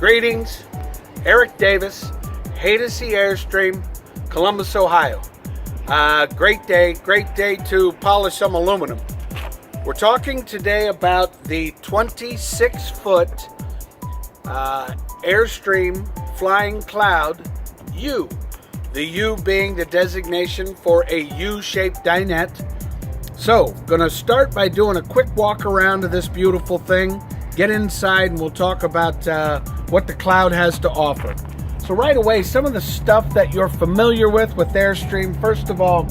Greetings, Eric Davis, Haydocy Airstream, Columbus, Ohio. Great day to polish some aluminum. We're talking today about the 26-foot Airstream Flying Cloud U. The U being the designation for a U-shaped dinette. So, gonna start by doing a quick walk around of this beautiful thing, get inside, and we'll talk about what the Cloud has to offer. So right away, some of the stuff that you're familiar with Airstream. First of all,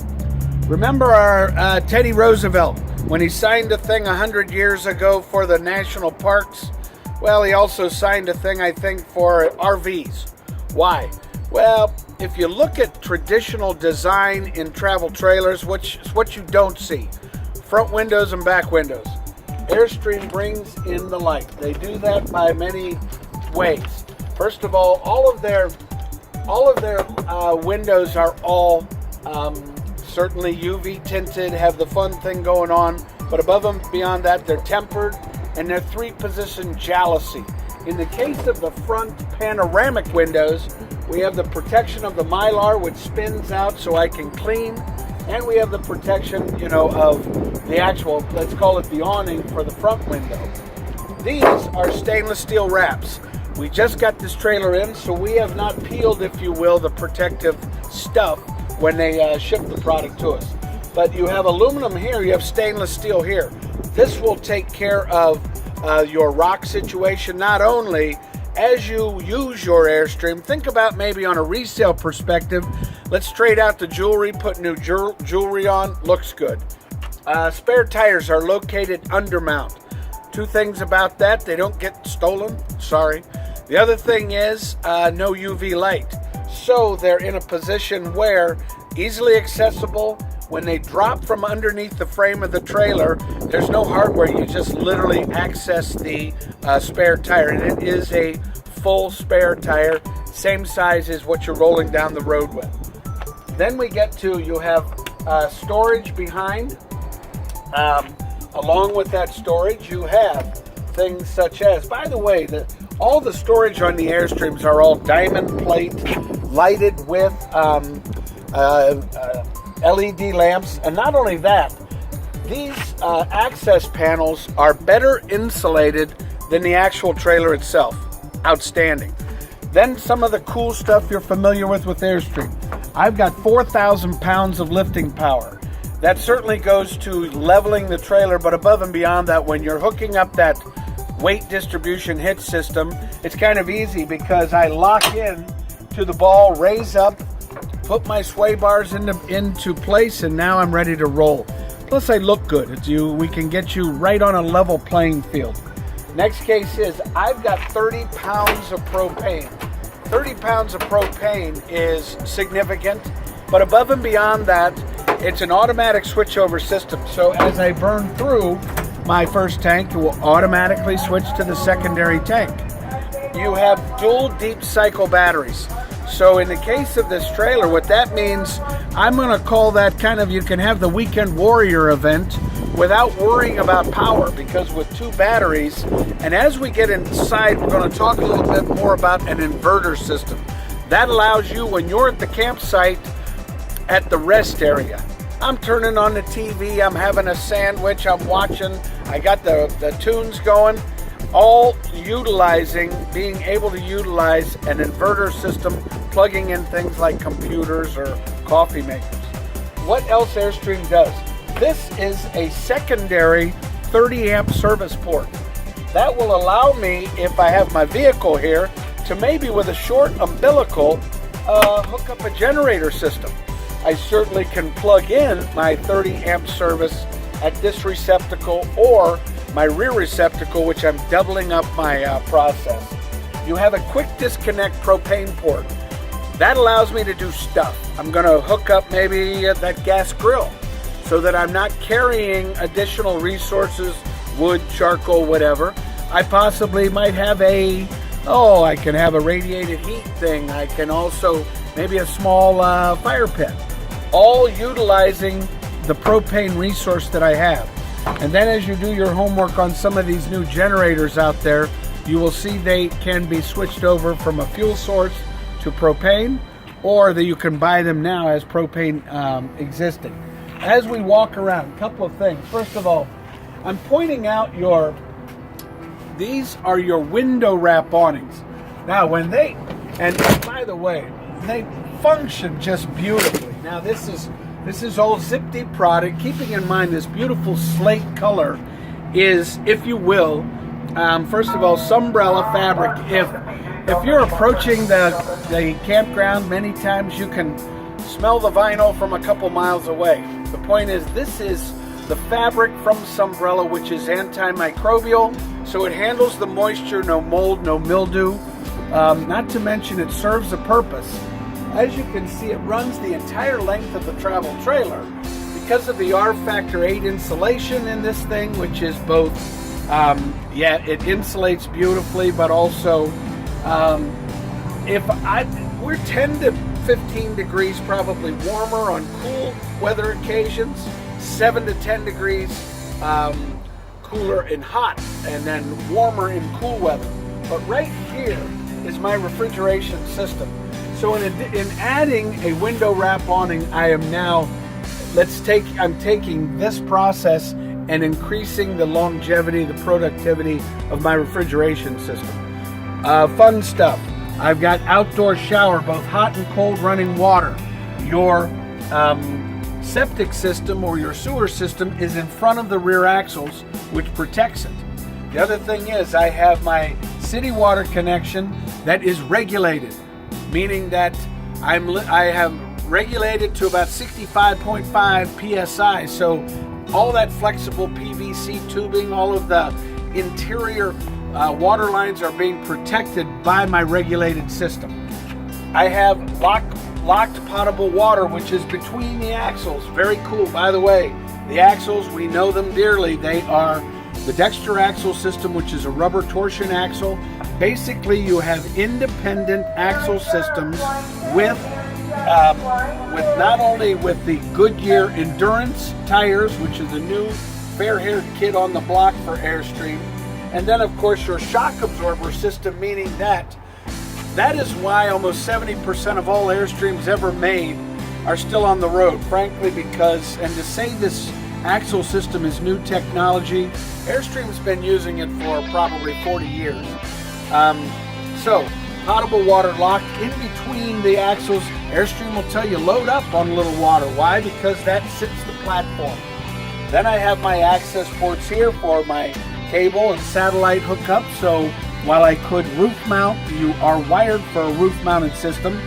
remember our Teddy Roosevelt, when he signed a thing 100 years ago for the national parks? Well, he also signed a thing, I think, for RVs. Why? Well, if you look at traditional design in travel trailers, which is what you don't see, front windows and back windows, Airstream brings in the light. They do that by many ways. First of all of their windows are all certainly UV tinted, have the fun thing going on, but above and beyond that, they're tempered, and they're 3-position jalousie. In the case of the front panoramic windows, we have the protection of the Mylar, which spins out so I can clean, and we have the protection, of the actual, let's call it the awning for the front window. These are stainless steel wraps. We just got this trailer in, so we have not peeled, if you will, the protective stuff when they ship the product to us. But you have aluminum here, you have stainless steel here. This will take care of your rock situation, not only as you use your Airstream. Think about maybe on a resale perspective, let's trade out the jewelry, put new jewelry on, looks good. Spare tires are located undermount. Two things about that: they don't get stolen, sorry. The other thing is no UV light. So they're in a position where easily accessible. When they drop from underneath the frame of the trailer, there's no hardware. You just literally access the spare tire, and it is a full spare tire, same size as what you're rolling down the road with. Then we get to, you have storage behind. Along with that storage, you have things such as, by the way, all the storage on the Airstreams are all diamond plate, lighted with LED lamps. And not only that, these access panels are better insulated than the actual trailer itself. Outstanding. Then some of the cool stuff you're familiar with Airstream. I've got 4,000 pounds of lifting power. That certainly goes to leveling the trailer, but above and beyond that, when you're hooking up that weight distribution hitch system, it's kind of easy because I lock in to the ball, raise up, put my sway bars into place, and now I'm ready to roll. Plus I look good. We can get you right on a level playing field. Next case is, I've got 30 pounds of propane. 30 pounds of propane is significant, but above and beyond that, it's an automatic switchover system. So as I burn through my first tank, it will automatically switch to the secondary tank. You have dual deep cycle batteries. So in the case of this trailer, what that means, I'm going to call that kind of, you can have the weekend warrior event without worrying about power, because with 2 batteries, and as we get inside, we're going to talk a little bit more about an inverter system. That allows you, when you're at the campsite, at the rest area, I'm turning on the TV, I'm having a sandwich, I'm watching, I got the tunes going, all being able to utilize an inverter system, plugging in things like computers or coffee makers. What else Airstream does? This is a secondary 30 amp service port. That will allow me, if I have my vehicle here, to maybe with a short umbilical, hook up a generator system. I certainly can plug in my 30 amp service at this receptacle or my rear receptacle, which I'm doubling up my process. You have a quick disconnect propane port. That allows me to do stuff. I'm going to hook up maybe that gas grill so that I'm not carrying additional resources, wood, charcoal, whatever. I possibly might have I can have a radiated heat thing. I can also maybe a small fire pit, all utilizing the propane resource that I have. And then as you do your homework on some of these new generators out there, you will see they can be switched over from a fuel source to propane, or that you can buy them now as propane existing. As we walk around, a couple of things. First of all, I'm pointing out these are your window wrap awnings. Now and by the way, they function just beautifully. Now this is all Zip-D product, keeping in mind this beautiful slate color is, if you will, first of all, Sunbrella fabric. If you're approaching the campground, many times you can smell the vinyl from a couple miles away. The point is, this is the fabric from Sunbrella, which is antimicrobial, so it handles the moisture, no mold, no mildew. Not to mention it serves a purpose. As you can see, it runs the entire length of the travel trailer because of the R Factor 8 insulation in this thing, which is both, it insulates beautifully, but also, we're 10 to 15 degrees probably warmer on cool weather occasions, 7 to 10 degrees cooler in hot, and then warmer in cool weather. But right here is my refrigeration system. So in adding a window wrap awning, I'm taking this process and increasing the longevity, the productivity of my refrigeration system. Fun stuff. I've got outdoor shower, both hot and cold running water. Your septic system or your sewer system is in front of the rear axles, which protects it. The other thing is, I have my city water connection that is regulated, meaning that I have regulated to about 65.5 psi. So all that flexible PVC tubing, all of the interior water lines are being protected by my regulated system. I have locked potable water, which is between the axles. Very cool. By the way, the axles, we know them dearly. They are the Dexter axle system, which is a rubber torsion axle. Basically, you have independent axle systems with not only with the Goodyear Endurance tires, which is the new fair-haired kid on the block for Airstream, and then of course your shock absorber system, meaning that is why almost 70% of all Airstreams ever made are still on the road, frankly, because, and to say this axle system is new technology, Airstream's been using it for probably 40 years. So potable water locked in between the axles. Airstream will tell you load up on a little water. Why? Because that sits the platform. Then I have my access ports here for my cable and satellite hookup. So while I could roof mount, you are wired for a roof mounted system.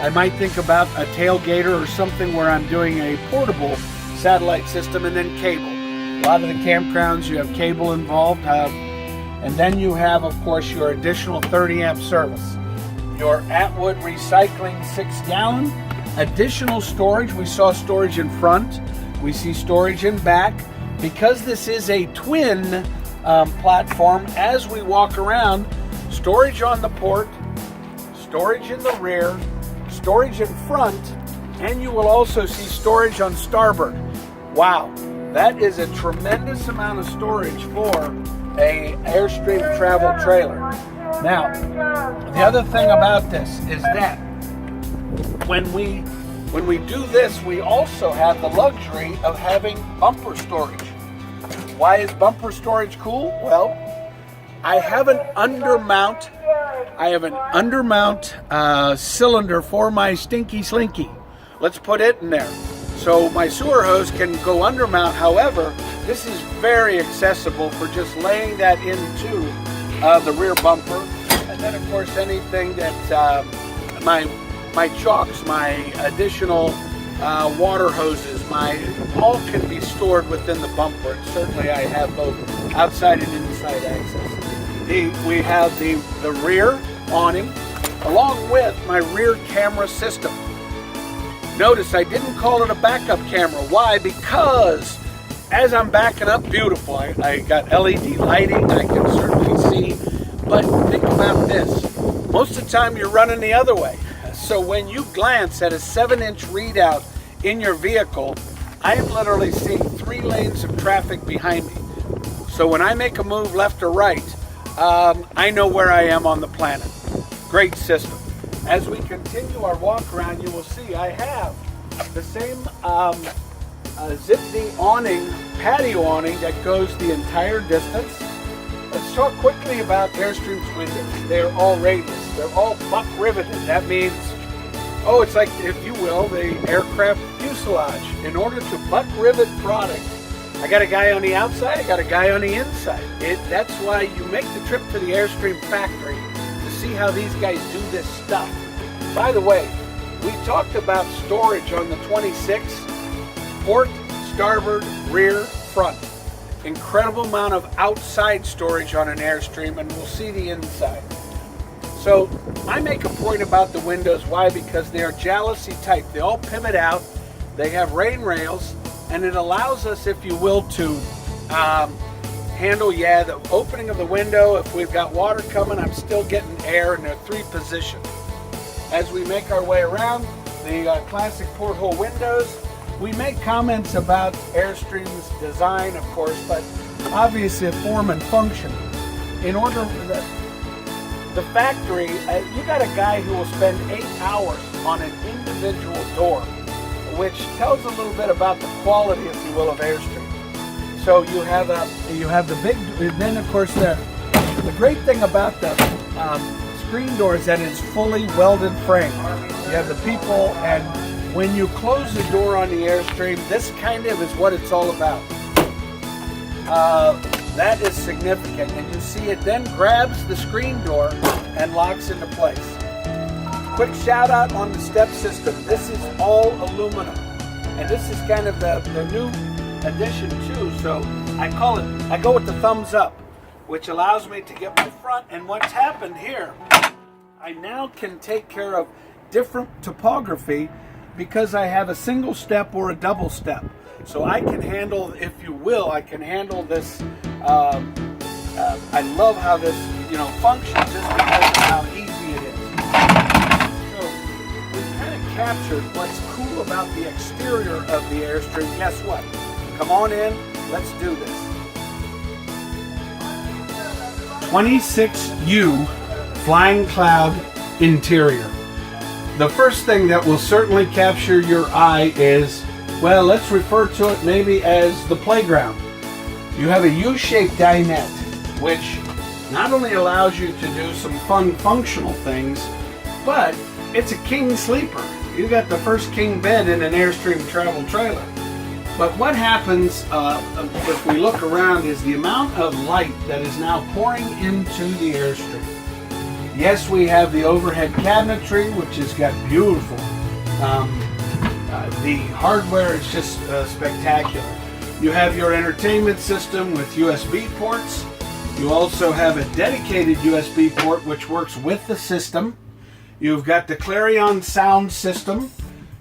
I might think about a tailgater or something where I'm doing a portable satellite system, and then cable. A lot of the campgrounds, you have cable involved. And then you have, of course, your additional 30 amp service. Your Atwood recycling 6-gallon. Additional storage. We saw storage in front. We see storage in back. Because this is a twin platform, as we walk around, storage on the port, storage in the rear, storage in front, and you will also see storage on starboard. Wow, that is a tremendous amount of storage for a Airstream travel trailer. Now, the other thing about this is that when we do this, we also have the luxury of having bumper storage. Why is bumper storage cool? Well, I have an undermount cylinder for my Stinky Slinky. Let's put it in there. So my sewer hose can go undermount. However, this is very accessible for just laying that into the rear bumper. And then of course anything that my chocks, my additional water hoses, all can be stored within the bumper. And certainly I have both outside and inside access. We have the rear awning along with my rear camera system. Notice I didn't call it a backup camera. Why? Because as I'm backing up, beautiful. I got LED lighting, I can certainly see. But think about this. Most of the time you're running the other way. So when you glance at a 7-inch readout in your vehicle, I am literally seeing 3 lanes of traffic behind me. So when I make a move left or right, I know where I am on the planet. Great system. As we continue our walk around, you will see I have the same zip-D awning, patio awning that goes the entire distance. Let's talk quickly about Airstream's windows. They're all rayless. They're all buck riveted. That means, oh, it's like, if you will, the aircraft fuselage. In order to buck rivet product, I got a guy on the outside, I got a guy on the inside. That's why you make the trip to the Airstream factory to see how these guys do this stuff. By the way, we talked about storage on the 26, port, starboard, rear, front. Incredible amount of outside storage on an Airstream, and we'll see the inside. So I make a point about the windows. Why? Because they are jalousie type. They all pivot out. They have rain rails, and it allows us, if you will, to handle, the opening of the window. If we've got water coming, I'm still getting air, and they're 3 positions. As we make our way around the classic porthole windows, we make comments about Airstream's design, of course, but obviously form and function. In order for the factory, you got a guy who will spend 8 hours on an individual door, which tells a little bit about the quality, if you will, of Airstream. So you have the big, then of course the great thing about the screen door is that it's fully welded frame. You have the people, and when you close the door on the Airstream, this kind of is what it's all about. That is significant, and you see it then grabs the screen door and locks into place. Quick shout out on the step system. This is all aluminum, and this is kind of the new addition too. So I go with the thumbs up, which allows me to get my front. And what's happened here, I now can take care of different topography because I have a single step or a double step. So I can handle, if you will, I can handle this. I love how this, functions just because of how easy it is. So we've kind of captured what's cool about the exterior of the Airstream. Guess what? Come on in, let's do this. 26U Flying Cloud interior. The first thing that will certainly capture your eye is, well, let's refer to it maybe as the playground. You have a U-shaped dinette, which not only allows you to do some fun functional things, but it's a king sleeper. You got the first king bed in an Airstream travel trailer. But what happens if we look around is the amount of light that is now pouring into the Airstream. Yes, we have the overhead cabinetry, which has got beautiful. The hardware is just spectacular. You have your entertainment system with USB ports. You also have a dedicated USB port which works with the system. You've got the Clarion sound system.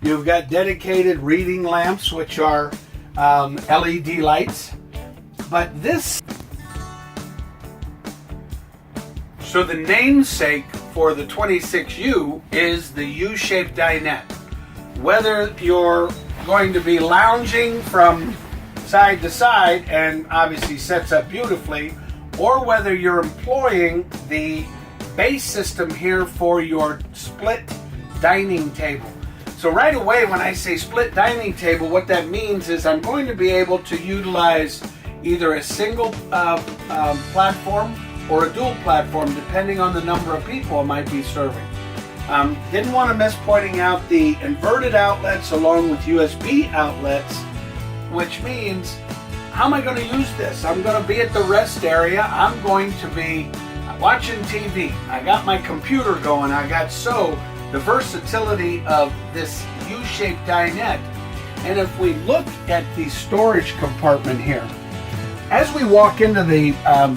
You've got dedicated reading lamps, which are LED lights. But this, so the namesake for the 26U is the U-shaped dinette. Whether you're going to be lounging from side to side, and obviously sets up beautifully, or whether you're employing the base system here for your split dining table. So right away when I say split dining table, what that means is I'm going to be able to utilize either a single platform or a dual platform, depending on the number of people I might be serving. Didn't want to miss pointing out the inverted outlets along with USB outlets, which means, how am I going to use this? I'm going to be at the rest area. I'm going to be watching TV. I got my computer going. I got the versatility of this U-shaped dinette. And if we look at the storage compartment here, as we walk into the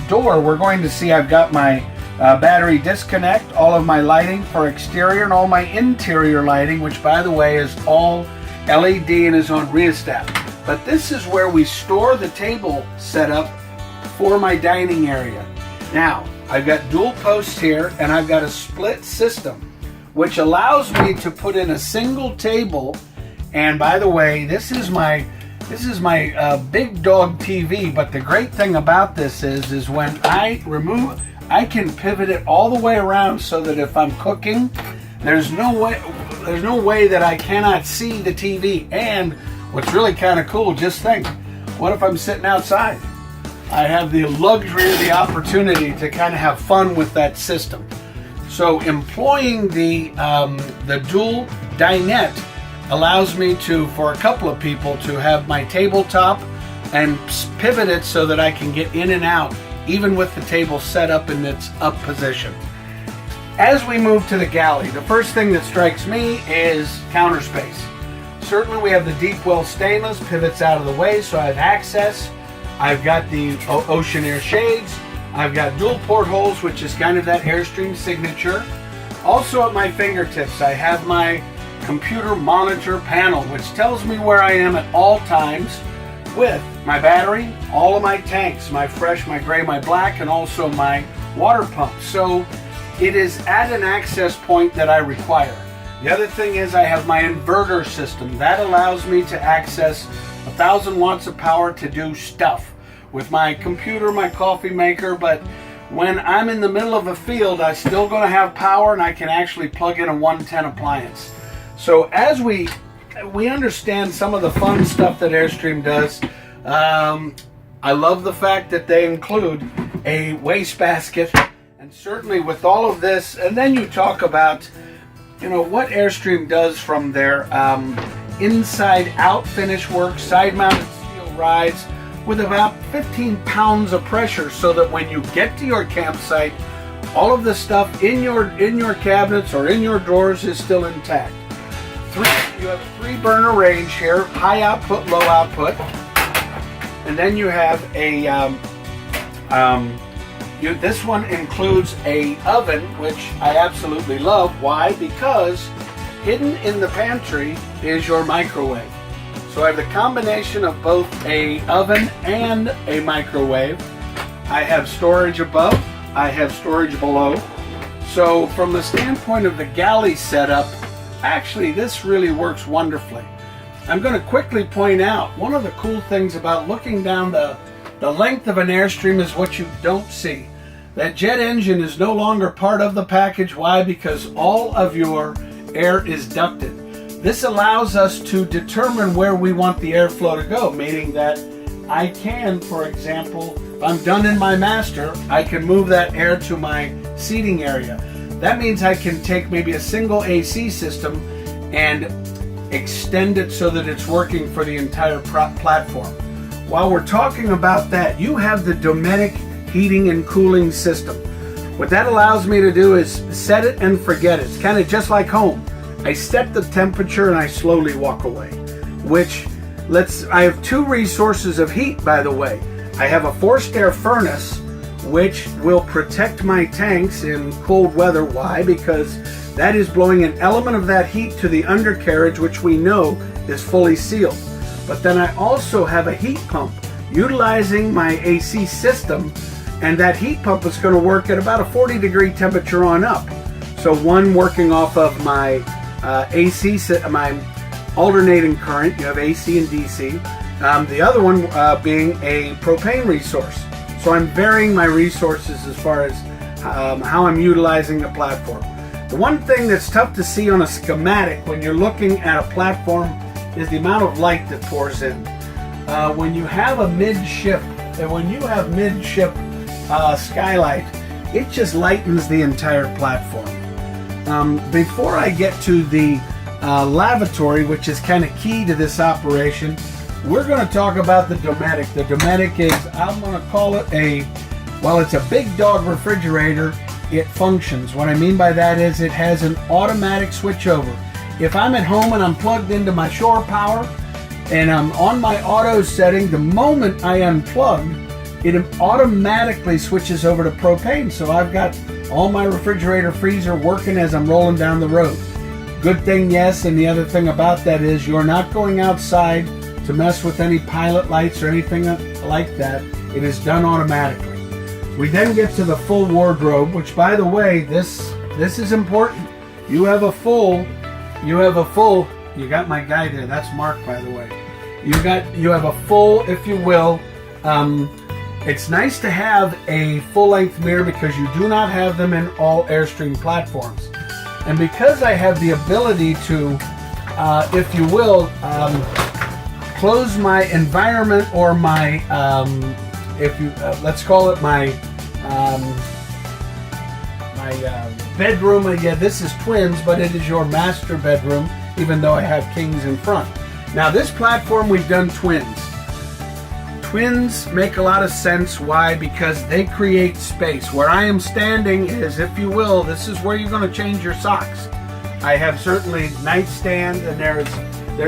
door, we're going to see I've got my battery disconnect, all of my lighting for exterior, and all my interior lighting, which by the way is all LED and is on rheostat. But this is where we store the table setup for my dining area. Now, I've got dual posts here, and I've got a split system, which allows me to put in a single table. And by the way, this is my big dog TV. But the great thing about this is when I I can pivot it all the way around so that if I'm cooking, there's no way that I cannot see the TV. And what's really kind of cool, just think, what if I'm sitting outside? I have the luxury, the opportunity to kind of have fun with that system. So employing the dual dinette allows me to, for a couple of people, to have my tabletop and pivot it so that I can get in and out, even with the table set up in its up position. As we move to the galley, the first thing that strikes me is counter space. Certainly we have the deep well stainless, pivots out of the way so I have access. I've got the ocean air shades. I've got dual portholes, which is kind of that Airstream signature. Also at my fingertips, I have my computer monitor panel, which tells me where I am at all times with my battery, all of my tanks, my fresh, my gray, my black, and also my water pump. So it is at an access point that I require. The other thing is I have my inverter system. That allows me to access 1,000 watts of power to do stuff with my computer, my coffee maker, but when I'm in the middle of a field, I'm still going to have power and I can actually plug in a 110 appliance. So as we understand some of the fun stuff that Airstream does, I love the fact that they include a wastebasket, and certainly with all of this, and then you talk about, you know, what Airstream does from their inside out finish work, side mounted steel rides, with about 15 pounds of pressure, so that when you get to your campsite, all of the stuff in your cabinets or in your drawers is still intact. You have a 3-burner range here, high output, low output, and then you have a this one includes a oven, which I absolutely love. Why? Because hidden in the pantry is your microwave. So I have the combination of both a oven and a microwave. I have storage above, I have storage below. So from the standpoint of the galley setup, actually this really works wonderfully. I'm going to quickly point out, one of the cool things about looking down the length of an Airstream is what you don't see. That jet engine is no longer part of the package. Why? Because all of your air is ducted. This allows us to determine where we want the airflow to go, meaning that I can, for example, if I'm done in my master, I can move that air to my seating area. That means I can take maybe a single AC system and extend it so that it's working for the entire platform. While we're talking about that, you have the Dometic heating and cooling system. What that allows me to do is set it and forget it. It's kind of just like home. I set the temperature and I slowly walk away, I have 2 resources of heat, by the way. I have a forced air furnace, which will protect my tanks in cold weather. Why? Because that is blowing an element of that heat to the undercarriage, which we know is fully sealed. But then I also have a heat pump utilizing my AC system, and that heat pump is going to work at about a 40-degree temperature on up. So one working off of my AC, my alternating current, you have AC and DC. The other one being a propane resource. So I'm varying my resources as far as how I'm utilizing the platform. The one thing that's tough to see on a schematic when you're looking at a platform is the amount of light that pours in. When you have a midship, skylight, it just lightens the entire platform. Before I get to the lavatory, which is kind of key to this operation, we're going to talk about the Dometic. The Dometic is, I'm going to call it while it's a big dog refrigerator, it functions. What I mean by that is it has an automatic switchover. If I'm at home and I'm plugged into my shore power and I'm on my auto setting, the moment I unplug, it automatically switches over to propane. So I've got all my refrigerator, freezer working as I'm rolling down the road. Good thing, yes, and the other thing about that is you're not going outside to mess with any pilot lights or anything like that. It is done automatically. We then get to the full wardrobe, which, by the way, this is important. You have a full, you got my guy there, that's Mark, by the way. You have a full, if you will, It's nice to have a full-length mirror because you do not have them in all Airstream platforms. And because I have the ability to, if you will, close my environment or my, let's call it my bedroom. Yeah, this is twins, but it is your master bedroom, even though I have kings in front. Now this platform, we've done twins. Twins make a lot of sense. Why? Because they create space. Where I am standing is, if you will, this is where you're going to change your socks. I have certainly nightstand, and there's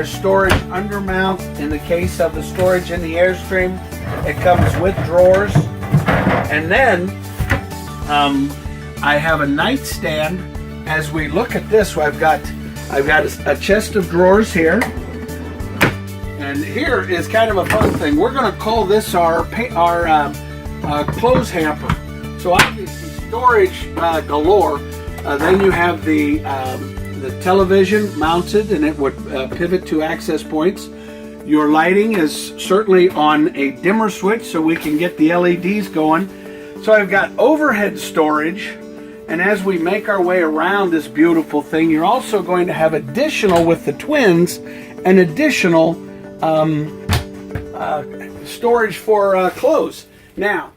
storage undermount. In the case of the storage in the Airstream, it comes with drawers. And then I have a nightstand. As we look at this, I've got a chest of drawers here. And here is kind of a fun thing. We're going to call this our clothes hamper. So obviously storage galore. Then you have the television mounted, and it would pivot to access points. Your lighting is certainly on a dimmer switch, so we can get the LEDs going. So I've got overhead storage, and as we make our way around this beautiful thing, you're also going to have additional, with the twins, an additional storage for clothes. Now,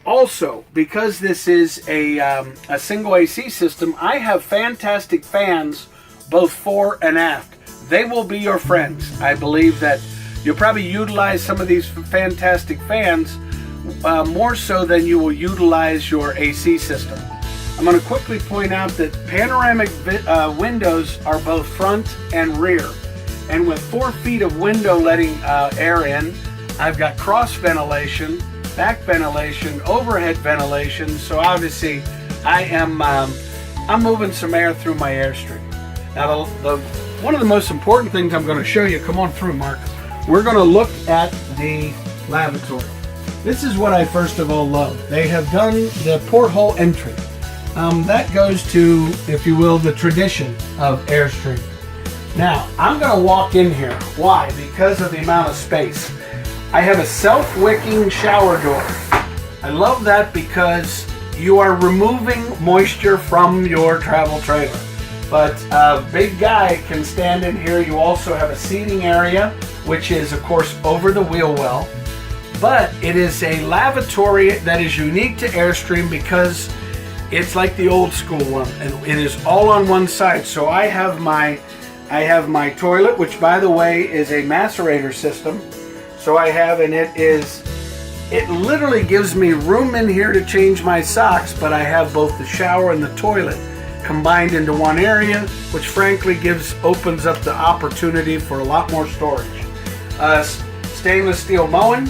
also, because this is a single AC system, I have fantastic fans both fore and aft. They will be your friends. I believe that you'll probably utilize some of these fantastic fans more so than you will utilize your AC system. I'm going to quickly point out that panoramic windows are both front and rear. And with 4 feet of window letting air in, I've got cross ventilation, back ventilation, overhead ventilation. So obviously I'm moving some air through my Airstream. Now one of the most important things I'm going to show you, come on through, Mark. We're going to look at the lavatory. This is what I first of all love. They have done the porthole entry. That goes to, if you will, the tradition of Airstream. Now, I'm going to walk in here. Why? Because of the amount of space. I have a self-wicking shower door. I love that because you are removing moisture from your travel trailer. But a big guy can stand in here. You also have a seating area, which is, of course, over the wheel well. But it is a lavatory that is unique to Airstream because it's like the old school one, and it is all on one side. So I have my toilet, which by the way is a macerator system. So I have, and it literally gives me room in here to change my socks, but I have both the shower and the toilet combined into one area, which frankly opens up the opportunity for a lot more storage. Stainless steel mowing.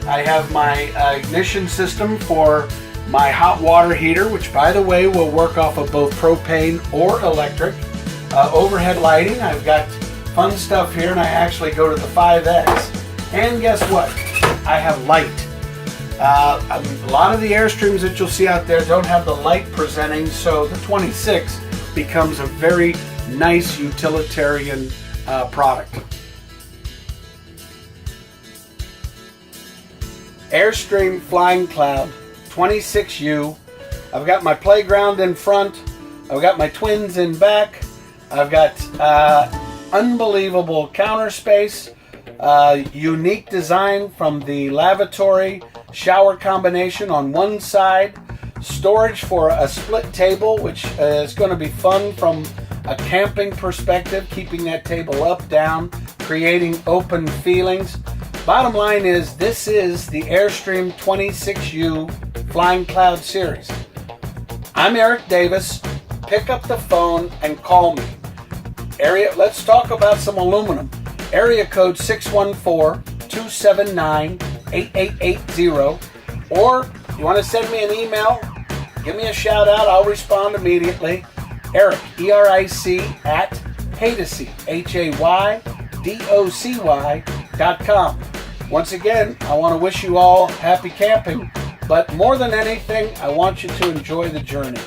I have my ignition system for my hot water heater, which by the way will work off of both propane or electric. Overhead lighting, I've got fun stuff here, and I actually go to the 5X. And guess what? I have light. A lot of the Airstreams that you'll see out there don't have the light presenting, so the 26 becomes a very nice utilitarian product. Airstream Flying Cloud 26U. I've got my playground in front. I've got my twins in back. I've got unbelievable counter space, unique design from the lavatory shower combination on one side, storage for a split table, which is going to be fun from a camping perspective, keeping that table up, down, creating open feelings. Bottom line is, this is the Airstream 26U Flying Cloud series. I'm Eric Davis. Pick up the phone and call me. Let's talk about some aluminum. Area code 614-279-8880. Or you want to send me an email, give me a shout out. I'll respond immediately. Eric, E-R-I-C, at Haydocy, HAYDOCY.com. Once again, I want to wish you all happy camping, but more than anything, I want you to enjoy the journey.